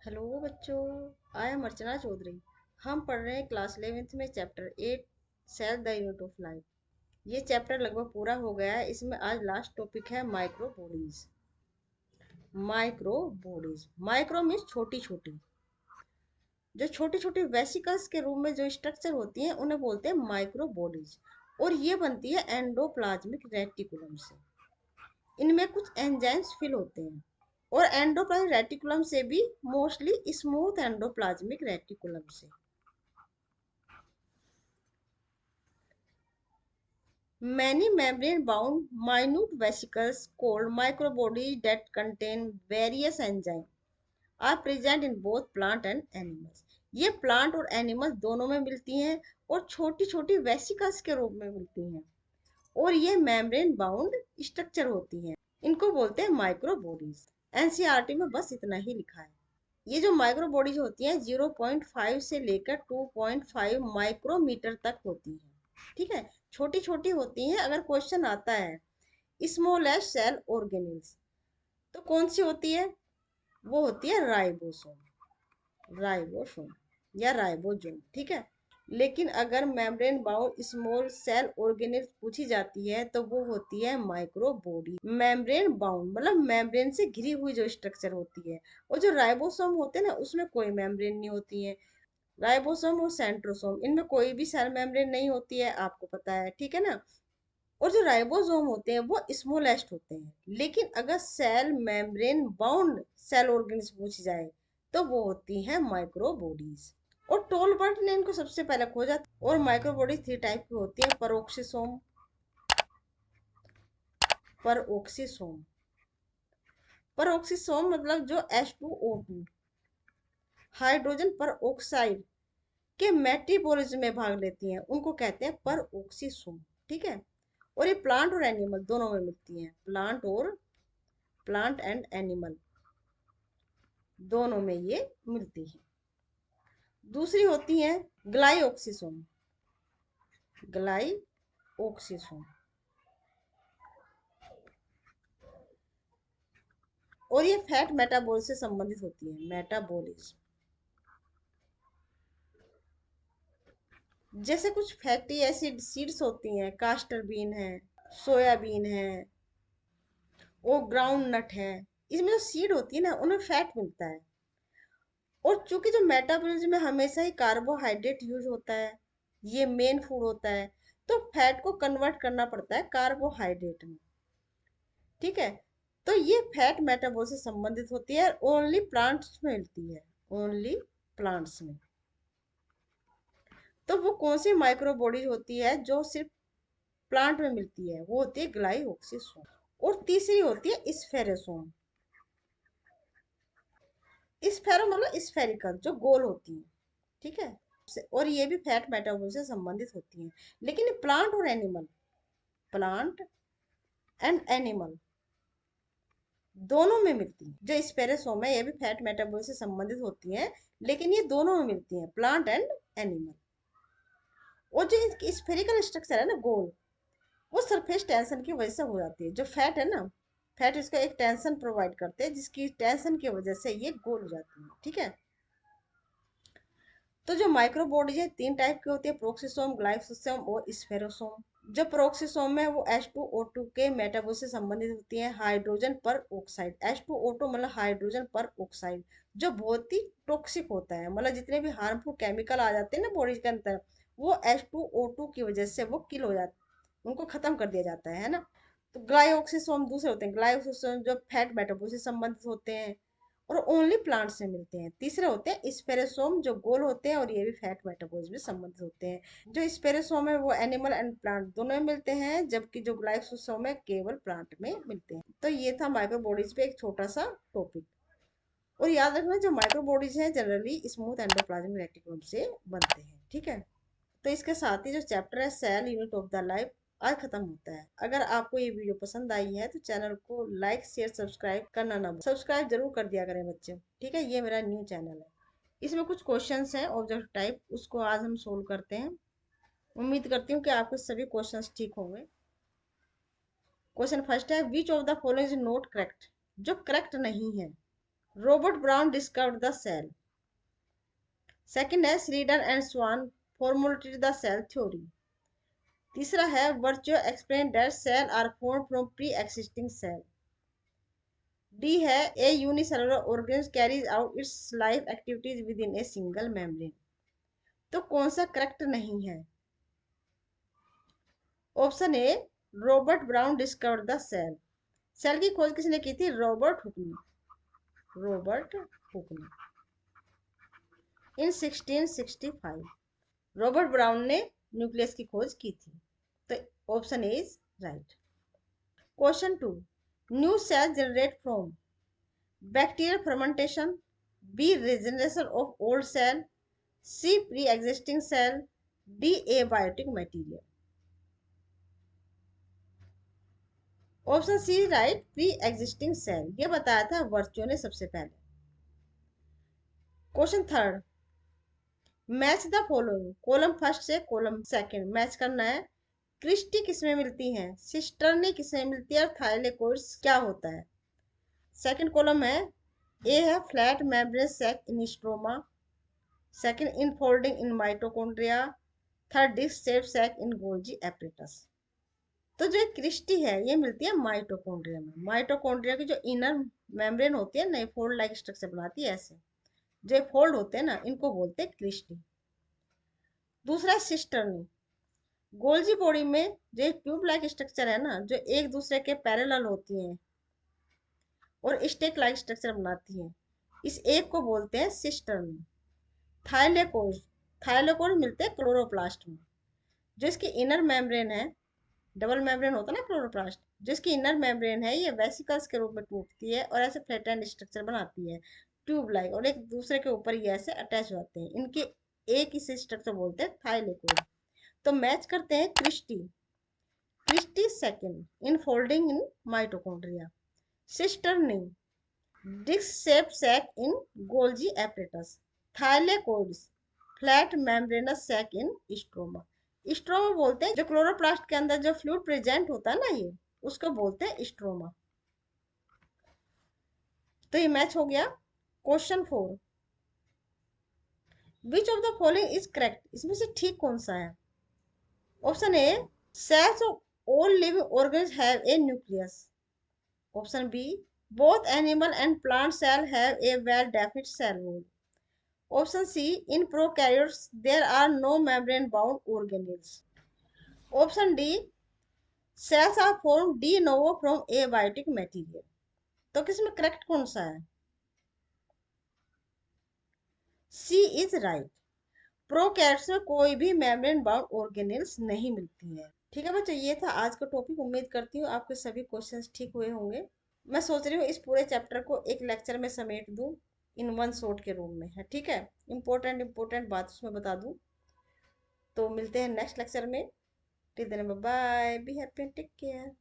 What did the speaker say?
Hello बच्चों, I am अर्चना चौधरी। हम पढ़ रहे हैं क्लास 11th में chapter 8 cell the unit of life. ये चैप्टर लगभग पूरा हो गया है। इसमें आज लास्ट टॉपिक है micro bodies. Micro bodies, micro means छोटी छोटी। जो छोटी छोटी वेसिकल्स के रूप में जो स्ट्रक्चर होती हैं उन्हें बोलते हैं माइक्रो बॉडीज। और ये बनती है एंडोप्लाज्मिक रेटिकुलम से। इनमें कुछ एंजाइम्स फिल होते हैं। और एंडोप्लाज्मिक रेटिकुलम से भी मोस्टली स्मूथ एंडोप्लाज्मिक रेटिकुलम से। Many membrane-bound minute vesicles called microbodies that contain various enzymes are present in both plant and animals. ये प्लांट और एनिमल दोनों में मिलती हैं और छोटी छोटी वेसिकल्स के रूप में मिलती हैं। और ये मेम्ब्रेन बाउंड स्ट्रक्चर होती हैं। इनको बोलते हैं माइक्रोबॉडीज। एनसीईआरटी में बस इतना ही लिखा है। ये जो माइक्रोबॉडीज होती हैं 0.5 से लेकर 2.5 माइक्रोमीटर तक होती हैं। ठीक है, छोटी छोटी होती हैं। अगर क्वेश्चन आता है स्मॉलेस्ट सेल ऑर्गेनेल्स, तो कौन सी होती है? वो होती है राइबोसोम। राइबोसोम या राइबोसोम। ठीक है, लेकिन अगर membrane bound small cell organelles पूछी जाती है तो वो होती है माइक्रोबॉडी। मेम्ब्रेन बाउंड मतलब मेम्ब्रेन से घिरी हुई जो स्ट्रक्चर होती है। और जो राइबोसोम होते हैं ना, उसमें कोई मेम्ब्रेन नहीं होती है। राइबोसोम और सेंट्रोसोम, इनमें कोई भी सेल मेम्ब्रेन नहीं होती है, आपको पता है। ठीक है ना। और जो राइबोसोम होते हैं वो स्मॉलेस्ट होते हैं। लेकिन अगर cell membrane bound cell organs पूछी जाए तो वो होती है माइक्रोबॉडीज। और टोलबर्ट ने इनको सबसे पहले खोजा। और माइक्रोबॉडीज 3 टाइप की होती है, परोक्सिसोम, परोक्सिसोम। परोक्सिसोम मतलब जो H2O2 हाइड्रोजन पर ऑक्साइड के मेटाबॉलिज्म में भाग लेती हैं उनको कहते हैं परोक्सिसोम। ठीक है, और ये प्लांट और एनिमल दोनों में मिलती हैं। प्लांट एंड एनिमल दोनों में ये मिलती है। दूसरी होती है ग्लाइओक्सिसोम। ग्लाइओक्सिसोम, और ये फैट मेटाबॉलिज्म से संबंधित होती है। मेटाबॉलिज्म, जैसे कुछ फैटी एसिड सीड्स होती हैं, कास्टर बीन है, सोयाबीन है, वो ग्राउंड नट है। इसमें जो सीड होती है ना, उनमें फैट मिलता है। और चूंकि जो मेटाबॉलिज्म में हमेशा ही कार्बोहाइड्रेट यूज होता है, ये मेन फूड होता है, तो फैट को कन्वर्ट करना पड़ता है कार्बोहाइड्रेट में। ठीक है, तो ये फैट मेटाबॉलिज्म से संबंधित होती है, ओनली प्लांट्स में मिलती है। ओनली प्लांट्स में। तो वो कौन सी माइक्रोबॉडीज होती है जो सिर्फ प्लांट में मिलती है? वो होती है ग्लाइओक्सिसोम। और तीसरी होती है स्फेरोसोम। स्फेरो मतलब स्फेरिकल, जो गोल होती है। ठीक है, और ये भी फैट मेटाबॉलिज्म से संबंधित होती हैं। लेकिन प्लांट और एनिमल, प्लांट एंड एनिमल दोनों में मिलती हैं। जो स्पेरोसोम है ये भी फैट मेटाबॉलिज्म से संबंधित होती हैं, लेकिन ये दोनों में मिलती हैं, प्लांट एंड एनिमल। और जो इसकी स्फेरिकल स्ट्रक्चर है ना, गोल, वो सरफेस टेंशन की वजह से हो जाती है। जो फैट है ना, फैट इसको एक टेंशन प्रोवाइड करते हैं, जिसकी टेंशन की वजह से ये गोल हो जाती है। ठीक है, तो जो माइक्रोबॉडीज है 3 टाइप की होती है, प्रोक्सिसोम, ग्लाइसोसोम और स्फेरोसोम। जो प्रोक्सिसोम है वो H2O2 के मेटाबॉलिज्म से संबंधित होती है। हाइड्रोजन पर ऑक्साइड, H2O2 मतलब हाइड्रोजन पर ऑक्साइड, जो बहुत ही टॉक्सिक होता है। मतलब जितने भी हार्मफुल केमिकल आ जाते हैं ना बॉडी के अंदर, वो H2O2 की वजह से वो किल हो जाते, उनको खत्म कर दिया जाता है ना। तो ग्लाइऑक्सिसोम दूसरे होते हैं। ग्लाइऑक्सिसोम जो फैट मेटाबॉलिज्म से संबंधित होते हैं और ओनली प्लांट से मिलते हैं। तीसरे होते हैं स्पेरोसोम, जो गोल होते हैं और ये भी फैट मेटाबॉलिज्म से संबंधित होते हैं। जो स्पेरोसोम है वो एनिमल एंड प्लांट दोनों में मिलते हैं, जबकि जो ग्लाइसोसोम है केवल प्लांट में मिलते हैं। तो ये था माइक्रोबॉडीज पे एक छोटा सा टॉपिक। और याद रखना, जो माइक्रोबॉडीज हैं जनरली स्मूथ एंडोप्लाज्मिक रेटिकुलम से बनते हैं। ठीक है, तो इसके साथ ही जो चैप्टर है cell unit of the life आज खत्म होता है। अगर आपको ये वीडियो पसंद आई है तो चैनल को लाइक शेयर सब्सक्राइब करना ना भूलें। सब्सक्राइब जरूर कर दिया करें बच्चे। ठीक है, ये मेरा न्यू चैनल है। इसमें कुछ क्वेश्चंस हैं ऑब्जेक्ट टाइप, उसको आज हम सोल्व करते हैं। उम्मीद करती हूँ कि आपके सभी क्वेश्चंस ठीक होंगे। क्वेश्चन फर्स्ट है, which of the following is not correct? जो करेक्ट नहीं है Robert Brown discovered the cell. Second है Schleiden and Schwann formulated the cell theory. तीसरा है Virchow explain that cell are formed from pre existing cell. D है a unicellular organism carries out its life activities within a single membrane. तो कौन सा करेक्ट नहीं है? Option A Robert Brown discovered the cell. Cell की खोज किसने की थी? रॉबर्ट हुक ने। रॉबर्ट हुक ने इन 1665 रॉबर्ट ब्राउन ने न्यूक्लियस की खोज की थी। तो option A is right. Question 2, new cell generate from bacterial fermentation, B regeneration of old cell, C pre existing cell, D abiotic material. Option C right, pre existing cell. ये बताया था Virchow ने सबसे पहले। Question 3, match the following. Column first से column second match करना है। Christie किसमें मिलती है? सिस्टर्नी किसमें मिलती है? और थाइलेकोइड्स क्या होता है? सेकंड कॉलम है, ए है flat membrane sac in stroma, second infolding in mitochondria, third disc shape sac in Golgi apparatus. तो जो क्रिस्टी है ये मिलती है माइटोकॉन्ड्रिया में। माइटोकॉन्ड्रिया की जो इनर मेम्ब्रेन होती है ना, फोल्ड लाइक स्ट्रक्चर बनाती है ऐसे, जो फोल्ड होते हैं ना, इनको बोलते हैं क्रिस्टी। दूसरा है सिस्टर्नी। गोल्जी बॉडी में जो ट्यूब लाइक स्ट्रक्चर है ना, जो एक दूसरे के पैरेलल होती हैं और स्टेक लाइक स्ट्रक्चर बनाती हैं, इस एक को बोलते हैं सिस्टर्नी। थाइलेकोइड, थाइलेकोइड मिलते हैं क्लोरोप्लास्ट में। जो इसकी इनर मेम्ब्रेन है, डबल मेम्ब्रेन होता है ना क्लोरोप्लास्ट, जिसकी इनर मेम्ब्रेन है ये वेसिकल्स के रूप में टूटती है और ऐसे फ्लैटेंड स्ट्रक्चर बनाती है ट्यूब लाइक, और एक दूसरे के ऊपर ये ऐसे अटैच होते हैं। इनके एक ही स्ट्रक्चर बोलते हैं थाइलेकोइड। तो मैच करते हैं cristae. Cristae second infolding in mitochondria, cisternae disc shape sac in Golgi apparatus, thylakoids flat membranous sac in stroma. Stroma बोलते हैं जो क्लोरोप्लास्ट के अंदर जो फ्लूइड प्रेजेंट होता है ना, ये उसको बोलते हैं स्ट्रोमा। तो ये मैच हो गया। Question 4, which of the following is correct. इसमें से ठीक कौन सा है? Option A cells of all living organs have a nucleus. Option B both animal and plant cell have a well defined cell wall. Option C, in prokaryotes there are no membrane bound organelles. Option D, cells are formed de novo from abiotic material. तो किसमें correct कौन सा है? C is right. Prokaryotes में कोई भी membrane bound organelles नहीं मिलती है। ठीक है बच्चों, ये था आज का टॉपिक। उम्मीद करती हूँ आपके सभी क्वेश्चंस ठीक हुए होंगे। मैं सोच रही हूँ इस पूरे चैप्टर को एक लेक्चर में समेट दूँ, इन वन शॉट के रूम में है। ठीक है, इंपॉर्टेंट बात उसमें बता दूँ। तो मिलते हैं नेक्स्ट लेक्चर में। Till then bye bye, be happy, take care.